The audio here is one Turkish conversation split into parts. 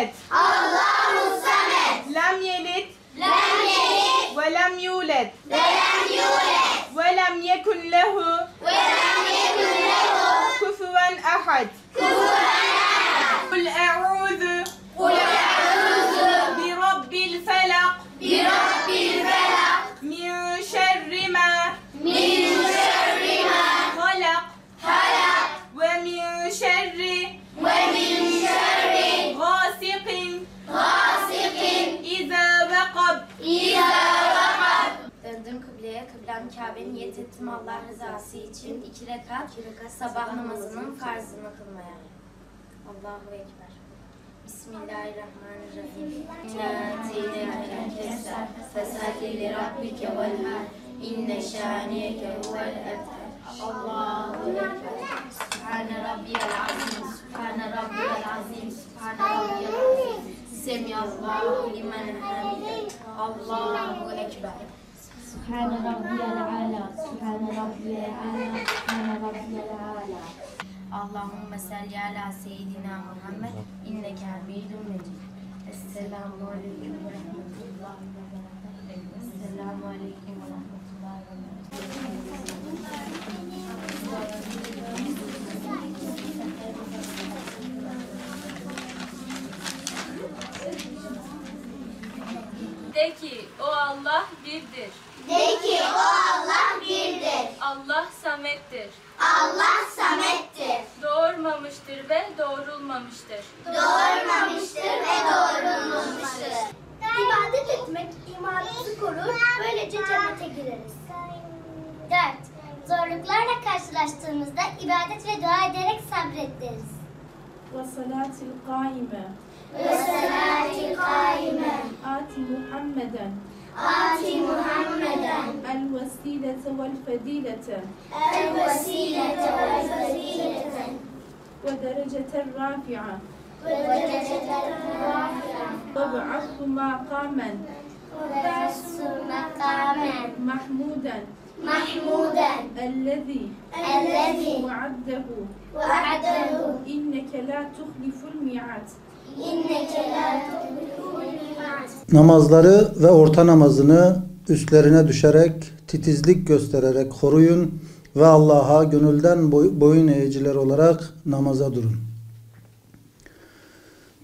الصمد الله الصمد لم يلد لم يلد ولم يولد ولم يولد ولم يكن له ولم يكن له كفوا أحد كفوا أحد قل أعوذ قل أعوذ برب الفلق برب الفلق من شر ما من شر ما خلق خلق ومن شر ومن شر غاسق غاسق إذا وقب إذا وقب. Döndüm kıbleye, kıblem Kabe'ye niyet ettim Allah rızası için 2 rekat sabah namazının farzını kılmaya. Allahu Ekber. Bismillahirrahmanirrahim. İnna ateynekel kevser fesalli li rabbike venhar. İnne şâniyeke huvel ebter. Allahu Ekber. Sübhane rabbiyel azim. Sübhane rabbiyel azim. Sübhane rabbiyel azim. Semiyallahu limen hamide. Allahu Ekber. سبحان ربي الأعلى سبحان ربي الأعلى سبحان ربي الأعلى. Allahümme salli ala seyyidina Muhammed inneke hamidun mecid. Esselamu aleyküm ve rahmetullahi ve berekatuhu. Esselamu aleyküm ve rahmetullahi ve De ki o Allah birdir. De ki o Allah birdir. Allah samettir. Allah samettir. Doğurmamıştır ve doğrulmamıştır. Doğurmamıştır ve doğrulmamıştır. İbadet etmek imanımızı korur, böylece cennete gireriz. 4. Zorluklarla karşılaştığımızda ibadet ve dua ederek sabrederiz. وصلاة القائمة Ve salati kaime. آت محمدا Ati Muhammeden الوسيلة والفضيلة el vesilete vel fazilete ودرجة الرافعة ve dereceten rafi'a وابعثه مقاما ve ba'su makamen محمودا mahmuden الذي ellezî وعده va'adehu إنك لا تخلف الميعاد. inneke la tuhliful mi'ad. Namazları ve orta namazını üstlerine düşerek, titizlik göstererek koruyun ve Allah'a gönülden boyun eğiciler olarak namaza durun.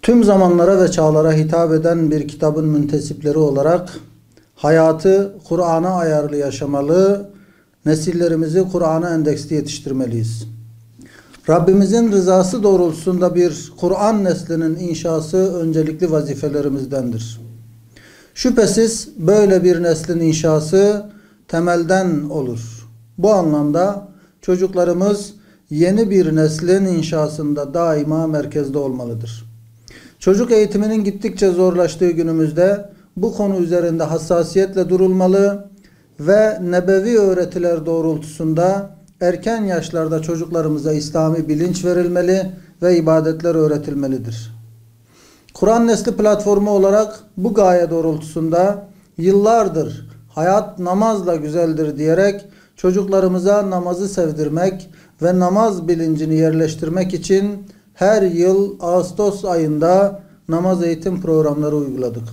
Tüm zamanlara ve çağlara hitap eden bir kitabın müntesipleri olarak hayatı Kur'an'a ayarlı yaşamalı, nesillerimizi Kur'an'a endeksli yetiştirmeliyiz. Rabbimizin rızası doğrultusunda bir Kur'an neslinin inşası öncelikli vazifelerimizdendir. Şüphesiz böyle bir neslin inşası temelden olur. Bu anlamda çocuklarımız yeni bir neslin inşasında daima merkezde olmalıdır. Çocuk eğitiminin gittikçe zorlaştığı günümüzde bu konu üzerinde hassasiyetle durulmalı ve nebevi öğretiler doğrultusunda erken yaşlarda çocuklarımıza İslami bilinç verilmeli ve ibadetler öğretilmelidir. Kur'an Nesli platformu olarak bu gaye doğrultusunda yıllardır hayat namazla güzeldir diyerek çocuklarımıza namazı sevdirmek ve namaz bilincini yerleştirmek için her yıl Ağustos ayında namaz eğitim programları uyguladık.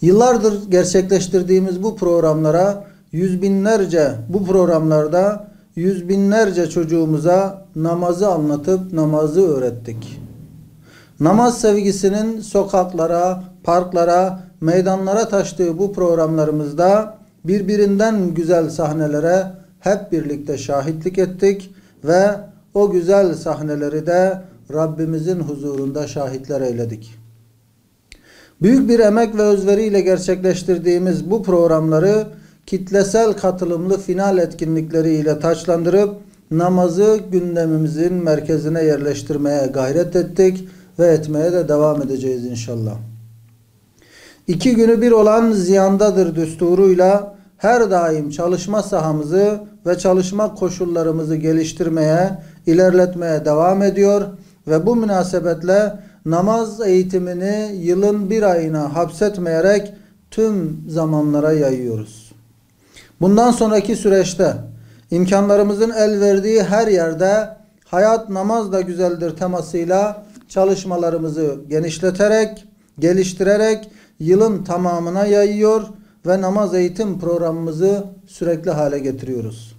Yıllardır gerçekleştirdiğimiz bu programlarda yüz binlerce çocuğumuza namazı anlatıp namazı öğrettik. Namaz sevgisinin sokaklara, parklara, meydanlara taştığı bu programlarımızda birbirinden güzel sahnelere hep birlikte şahitlik ettik ve o güzel sahneleri de Rabbimizin huzurunda şahitler eyledik. Büyük bir emek ve özveriyle gerçekleştirdiğimiz bu programları kitlesel katılımlı final etkinlikleri ile taçlandırıp namazı gündemimizin merkezine yerleştirmeye gayret ettik ve etmeye de devam edeceğiz inşallah. 2 günü bir olan ziyandadır düsturuyla her daim çalışma sahamızı ve çalışma koşullarımızı geliştirmeye, ilerletmeye devam ediyor ve bu münasebetle namaz eğitimini yılın bir ayına hapsetmeyerek tüm zamanlara yayıyoruz. Bundan sonraki süreçte imkanlarımızın el verdiği her yerde hayat namazla güzeldir temasıyla çalışmalarımızı genişleterek, geliştirerek yılın tamamına yayıyor ve namaz eğitim programımızı sürekli hale getiriyoruz.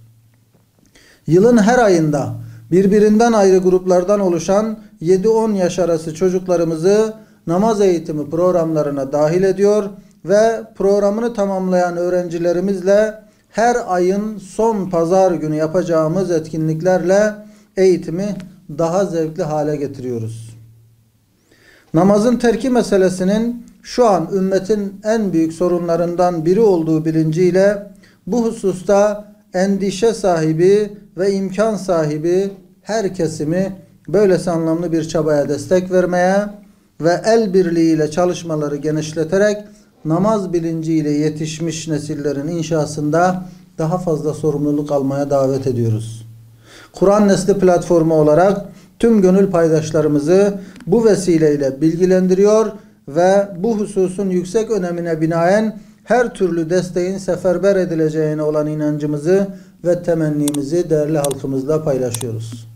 Yılın her ayında birbirinden ayrı gruplardan oluşan 7-10 yaş arası çocuklarımızı namaz eğitimi programlarına dahil ediyor ve programını tamamlayan öğrencilerimizle her ayın son pazar günü yapacağımız etkinliklerle eğitimi daha zevkli hale getiriyoruz. Namazın terki meselesinin şu an ümmetin en büyük sorunlarından biri olduğu bilinciyle bu hususta endişe sahibi ve imkan sahibi her kesimi böylesi anlamlı bir çabaya destek vermeye ve el birliğiyle çalışmaları genişleterek namaz bilinciyle yetişmiş nesillerin inşasında daha fazla sorumluluk almaya davet ediyoruz. Kur'an Nesli platformu olarak tüm gönül paydaşlarımızı bu vesileyle bilgilendiriyor ve bu hususun yüksek önemine binaen her türlü desteğin seferber edileceğine olan inancımızı ve temennimizi değerli halkımızla paylaşıyoruz.